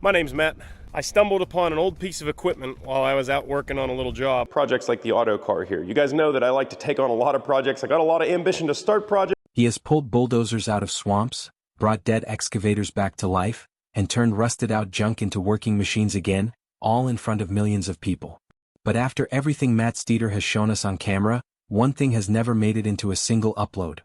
My name's Matt. I stumbled upon an old piece of equipment while I was out working on a little job. Projects like the auto car here. You guys know that I like to take on a lot of projects. I got a lot of ambition to start projects. He has pulled bulldozers out of swamps, brought dead excavators back to life, and turned rusted-out junk into working machines again, all in front of millions of people. But after everything Matt Steeder has shown us on camera, one thing has never made it into a single upload.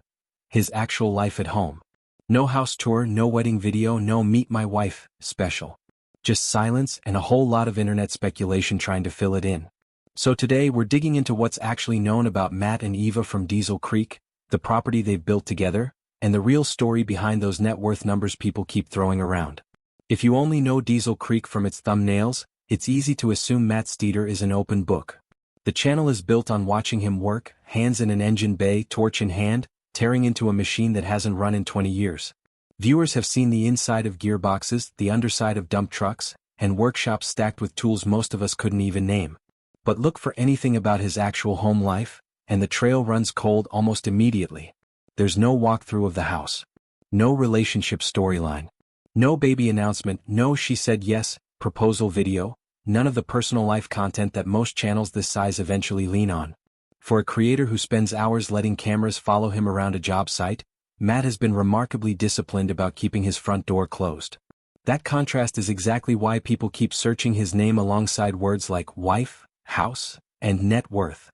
His actual life at home. No house tour, no wedding video, no meet my wife special. Just silence and a whole lot of internet speculation trying to fill it in. So today we're digging into what's actually known about Matt and Eva from Diesel Creek, the property they've built together, and the real story behind those net worth numbers people keep throwing around. If you only know Diesel Creek from its thumbnails, it's easy to assume Matt Steeder is an open book. The channel is built on watching him work, hands in an engine bay, torch in hand, tearing into a machine that hasn't run in 20 years. Viewers have seen the inside of gearboxes, the underside of dump trucks, and workshops stacked with tools most of us couldn't even name. But look for anything about his actual home life, and the trail runs cold almost immediately. There's no walkthrough of the house. No relationship storyline. No baby announcement, no she said yes, proposal video, none of the personal life content that most channels this size eventually lean on. For a creator who spends hours letting cameras follow him around a job site, Matt has been remarkably disciplined about keeping his front door closed. That contrast is exactly why people keep searching his name alongside words like wife, house, and net worth.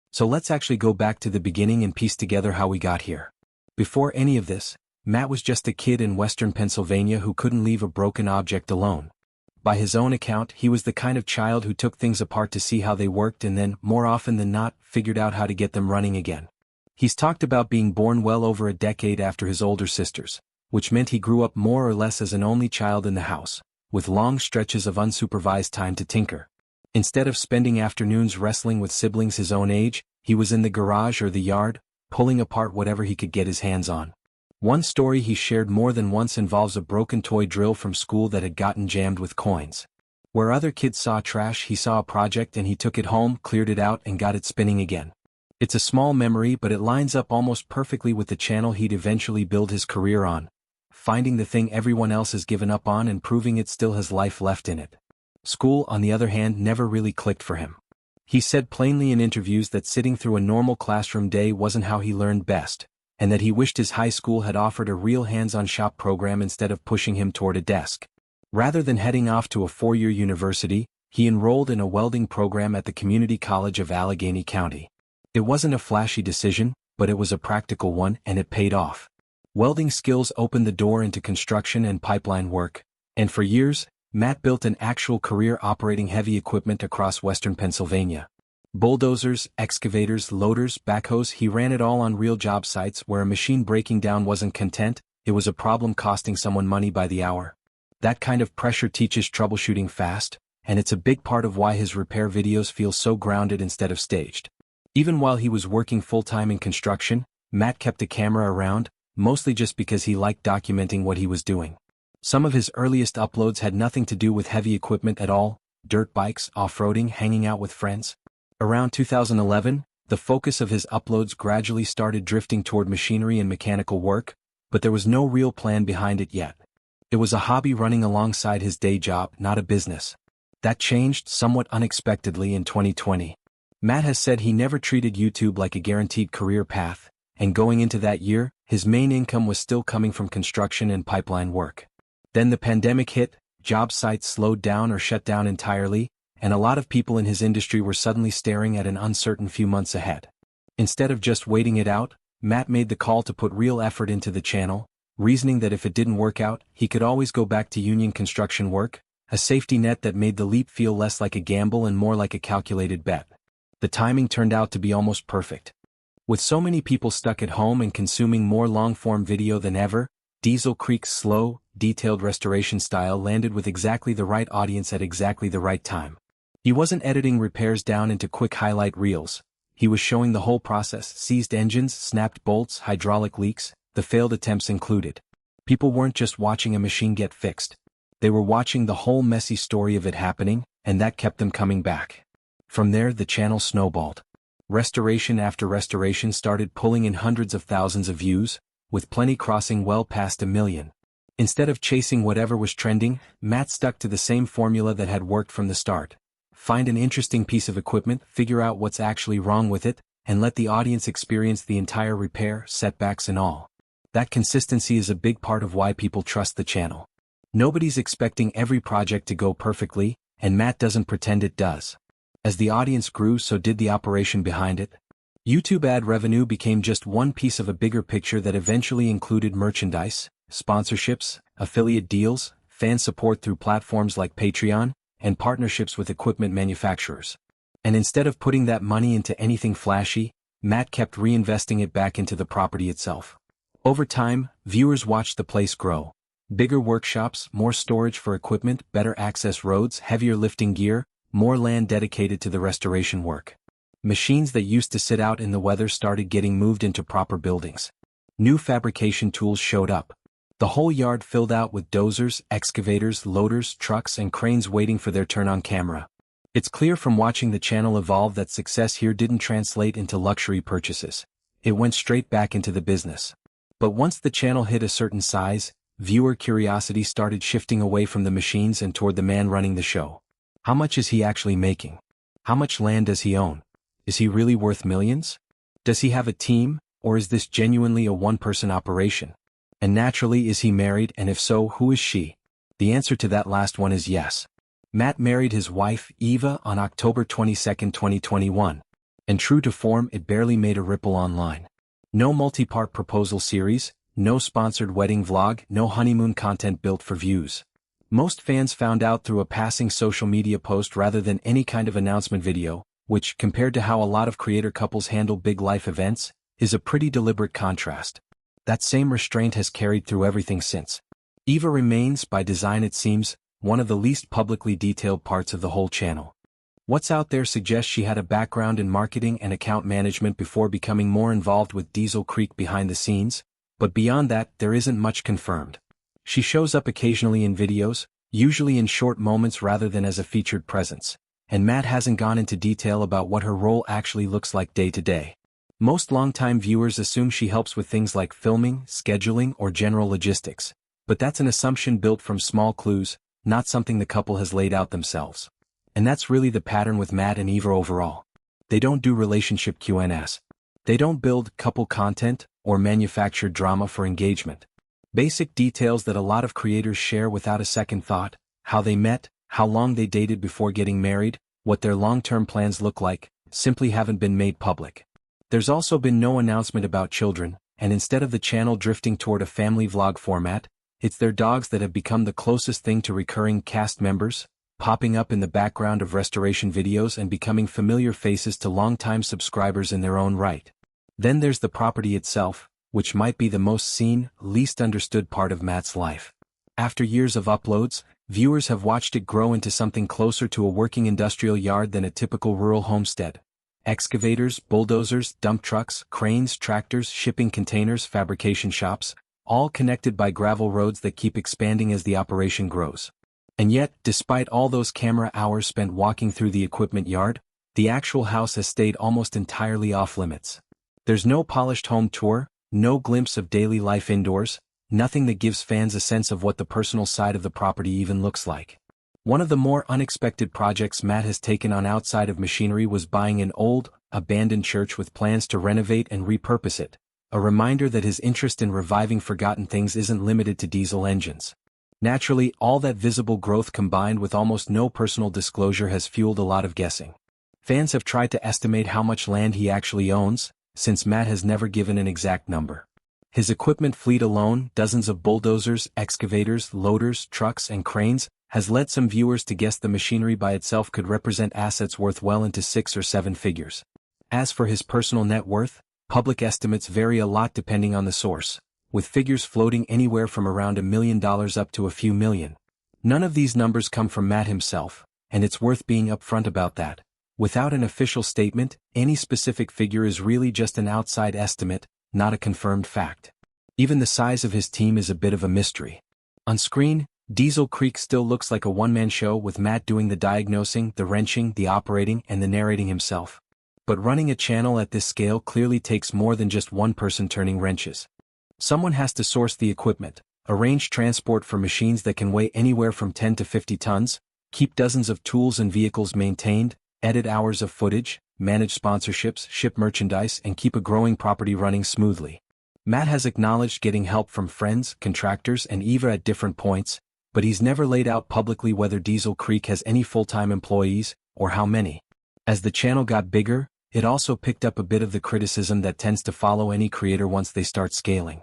So let's actually go back to the beginning and piece together how we got here. Before any of this, Matt was just a kid in western Pennsylvania who couldn't leave a broken object alone. By his own account, he was the kind of child who took things apart to see how they worked and then, more often than not, figured out how to get them running again. He's talked about being born well over a decade after his older sisters, which meant he grew up more or less as an only child in the house, with long stretches of unsupervised time to tinker. Instead of spending afternoons wrestling with siblings his own age, he was in the garage or the yard, pulling apart whatever he could get his hands on. One story he shared more than once involves a broken toy drill from school that had gotten jammed with coins. Where other kids saw trash, he saw a project and he took it home, cleared it out, and got it spinning again. It's a small memory, but it lines up almost perfectly with the channel he'd eventually build his career on, finding the thing everyone else has given up on and proving it still has life left in it. School, on the other hand, never really clicked for him. He said plainly in interviews that sitting through a normal classroom day wasn't how he learned best, and that he wished his high school had offered a real hands-on shop program instead of pushing him toward a desk. Rather than heading off to a 4-year university, he enrolled in a welding program at the Community College of Allegheny County. It wasn't a flashy decision, but it was a practical one, and it paid off. Welding skills opened the door into construction and pipeline work, and for years, Matt built an actual career operating heavy equipment across western Pennsylvania. Bulldozers, excavators, loaders, backhoes, he ran it all on real job sites where a machine breaking down wasn't content, it was a problem costing someone money by the hour. That kind of pressure teaches troubleshooting fast, and it's a big part of why his repair videos feel so grounded instead of staged. Even while he was working full-time in construction, Matt kept a camera around, mostly just because he liked documenting what he was doing. Some of his earliest uploads had nothing to do with heavy equipment at all, dirt bikes, off-roading, hanging out with friends. Around 2011, the focus of his uploads gradually started drifting toward machinery and mechanical work, but there was no real plan behind it yet. It was a hobby running alongside his day job, not a business. That changed somewhat unexpectedly in 2020. Matt has said he never treated YouTube like a guaranteed career path, and going into that year, his main income was still coming from construction and pipeline work. Then the pandemic hit, job sites slowed down or shut down entirely, and a lot of people in his industry were suddenly staring at an uncertain few months ahead. Instead of just waiting it out, Matt made the call to put real effort into the channel, reasoning that if it didn't work out, he could always go back to union construction work, a safety net that made the leap feel less like a gamble and more like a calculated bet. The timing turned out to be almost perfect. With so many people stuck at home and consuming more long-form video than ever, Diesel Creek's slow, detailed restoration style landed with exactly the right audience at exactly the right time. He wasn't editing repairs down into quick highlight reels. He was showing the whole process: seized engines, snapped bolts, hydraulic leaks, the failed attempts included. People weren't just watching a machine get fixed. They were watching the whole messy story of it happening, and that kept them coming back. From there, the channel snowballed. Restoration after restoration started pulling in hundreds of thousands of views, with plenty crossing well past 1 million. Instead of chasing whatever was trending, Matt stuck to the same formula that had worked from the start. Find an interesting piece of equipment, figure out what's actually wrong with it, and let the audience experience the entire repair, setbacks and all. That consistency is a big part of why people trust the channel. Nobody's expecting every project to go perfectly, and Matt doesn't pretend it does. As the audience grew, so did the operation behind it. YouTube ad revenue became just one piece of a bigger picture that eventually included merchandise, sponsorships, affiliate deals, fan support through platforms like Patreon, and partnerships with equipment manufacturers. And instead of putting that money into anything flashy, Matt kept reinvesting it back into the property itself. Over time, viewers watched the place grow. Bigger workshops, more storage for equipment, better access roads, heavier lifting gear, more land dedicated to the restoration work. Machines that used to sit out in the weather started getting moved into proper buildings. New fabrication tools showed up. The whole yard filled out with dozers, excavators, loaders, trucks and cranes waiting for their turn on camera. It's clear from watching the channel evolve that success here didn't translate into luxury purchases. It went straight back into the business. But once the channel hit a certain size, viewer curiosity started shifting away from the machines and toward the man running the show. How much is he actually making? How much land does he own? Is he really worth millions? Does he have a team, or is this genuinely a one-person operation? And naturally, is he married, and if so, who is she? The answer to that last one is yes. Matt married his wife, Eva, on October 22, 2021. And true to form, it barely made a ripple online. No multi-part proposal series, no sponsored wedding vlog, no honeymoon content built for views. Most fans found out through a passing social media post rather than any kind of announcement video, which, compared to how a lot of creator couples handle big life events, is a pretty deliberate contrast. That same restraint has carried through everything since. Eva remains, by design it seems, one of the least publicly detailed parts of the whole channel. What's out there suggests she had a background in marketing and account management before becoming more involved with Diesel Creek behind the scenes, but beyond that, there isn't much confirmed. She shows up occasionally in videos, usually in short moments rather than as a featured presence, and Matt hasn't gone into detail about what her role actually looks like day to day. Most longtime viewers assume she helps with things like filming, scheduling, or general logistics, but that's an assumption built from small clues, not something the couple has laid out themselves. And that's really the pattern with Matt and Eva overall. They don't do relationship Q&As. They don't build couple content or manufacture drama for engagement. Basic details that a lot of creators share without a second thought, how they met, how long they dated before getting married, what their long-term plans look like, simply haven't been made public. There's also been no announcement about children, and instead of the channel drifting toward a family vlog format, it's their dogs that have become the closest thing to recurring cast members, popping up in the background of restoration videos and becoming familiar faces to longtime subscribers in their own right. Then there's the property itself, which might be the most seen, least understood part of Matt's life. After years of uploads, viewers have watched it grow into something closer to a working industrial yard than a typical rural homestead. Excavators, bulldozers, dump trucks, cranes, tractors, shipping containers, fabrication shops, all connected by gravel roads that keep expanding as the operation grows. And yet, despite all those camera hours spent walking through the equipment yard, the actual house has stayed almost entirely off limits. There's no polished home tour, no glimpse of daily life indoors, nothing that gives fans a sense of what the personal side of the property even looks like. One of the more unexpected projects Matt has taken on outside of machinery was buying an old, abandoned church with plans to renovate and repurpose it, a reminder that his interest in reviving forgotten things isn't limited to diesel engines. Naturally, all that visible growth combined with almost no personal disclosure has fueled a lot of guessing. Fans have tried to estimate how much land he actually owns, since Matt has never given an exact number. His equipment fleet alone, dozens of bulldozers, excavators, loaders, trucks, and cranes, has led some viewers to guess the machinery by itself could represent assets worth well into 6 or 7 figures. As for his personal net worth, public estimates vary a lot depending on the source, with figures floating anywhere from around $1 million up to a few million. None of these numbers come from Matt himself, and it's worth being upfront about that. Without an official statement, any specific figure is really just an outside estimate, not a confirmed fact. Even the size of his team is a bit of a mystery. On screen, Diesel Creek still looks like a one-man show with Matt doing the diagnosing, the wrenching, the operating, and the narrating himself. But running a channel at this scale clearly takes more than just one person turning wrenches. Someone has to source the equipment, arrange transport for machines that can weigh anywhere from 10 to 50 tons, keep dozens of tools and vehicles maintained, edit hours of footage, manage sponsorships, ship merchandise, and keep a growing property running smoothly. Matt has acknowledged getting help from friends, contractors, and Eva at different points, but he's never laid out publicly whether Diesel Creek has any full-time employees, or how many. As the channel got bigger, it also picked up a bit of the criticism that tends to follow any creator once they start scaling.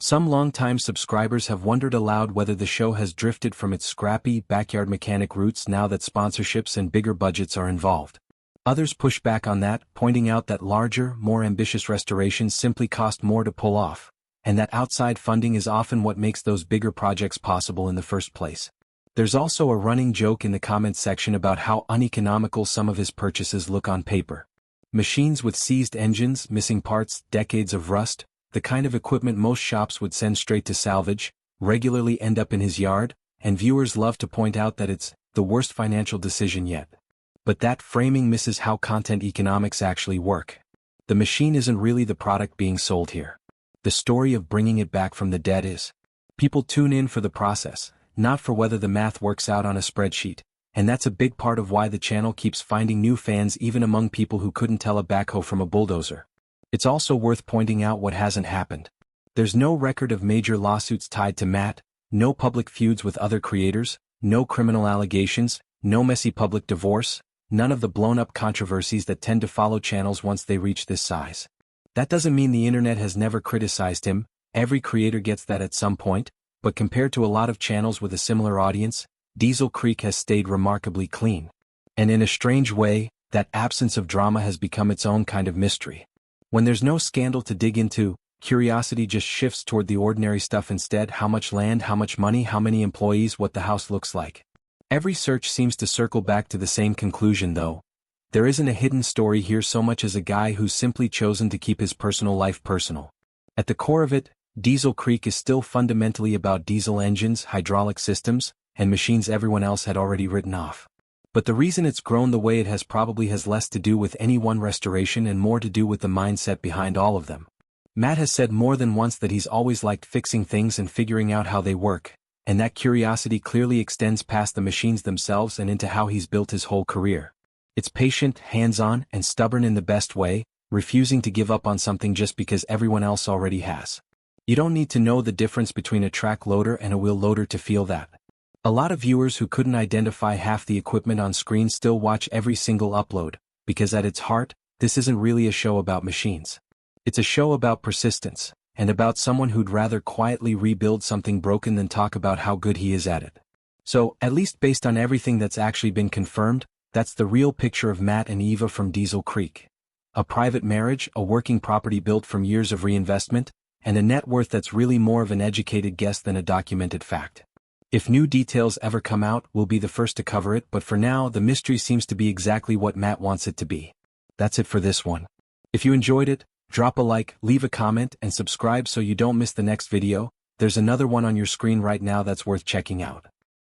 Some longtime subscribers have wondered aloud whether the show has drifted from its scrappy, backyard mechanic roots now that sponsorships and bigger budgets are involved. Others push back on that, pointing out that larger, more ambitious restorations simply cost more to pull off, and that outside funding is often what makes those bigger projects possible in the first place. There's also a running joke in the comments section about how uneconomical some of his purchases look on paper. Machines with seized engines, missing parts, decades of rust, the kind of equipment most shops would send straight to salvage, regularly end up in his yard, and viewers love to point out that it's the worst financial decision yet. But that framing misses how content economics actually work. The machine isn't really the product being sold here. The story of bringing it back from the dead is. People tune in for the process, not for whether the math works out on a spreadsheet, and that's a big part of why the channel keeps finding new fans even among people who couldn't tell a backhoe from a bulldozer. It's also worth pointing out what hasn't happened. There's no record of major lawsuits tied to Matt, no public feuds with other creators, no criminal allegations, no messy public divorce, none of the blown-up controversies that tend to follow channels once they reach this size. That doesn't mean the internet has never criticized him, every creator gets that at some point, but compared to a lot of channels with a similar audience, Diesel Creek has stayed remarkably clean. And in a strange way, that absence of drama has become its own kind of mystery. When there's no scandal to dig into, curiosity just shifts toward the ordinary stuff instead: how much land, how much money, how many employees, what the house looks like. Every search seems to circle back to the same conclusion though. There isn't a hidden story here so much as a guy who's simply chosen to keep his personal life personal. At the core of it, Diesel Creek is still fundamentally about diesel engines, hydraulic systems, and machines everyone else had already written off. But the reason it's grown the way it has probably has less to do with any one restoration and more to do with the mindset behind all of them. Matt has said more than once that he's always liked fixing things and figuring out how they work, and that curiosity clearly extends past the machines themselves and into how he's built his whole career. It's patient, hands-on, and stubborn in the best way, refusing to give up on something just because everyone else already has. You don't need to know the difference between a track loader and a wheel loader to feel that. A lot of viewers who couldn't identify half the equipment on screen still watch every single upload, because at its heart, this isn't really a show about machines. It's a show about persistence, and about someone who'd rather quietly rebuild something broken than talk about how good he is at it. So, at least based on everything that's actually been confirmed, that's the real picture of Matt and Eva from Diesel Creek. A private marriage, a working property built from years of reinvestment, and a net worth that's really more of an educated guess than a documented fact. If new details ever come out, we'll be the first to cover it, but for now, the mystery seems to be exactly what Matt wants it to be. That's it for this one. If you enjoyed it, drop a like, leave a comment, and subscribe so you don't miss the next video. There's another one on your screen right now that's worth checking out.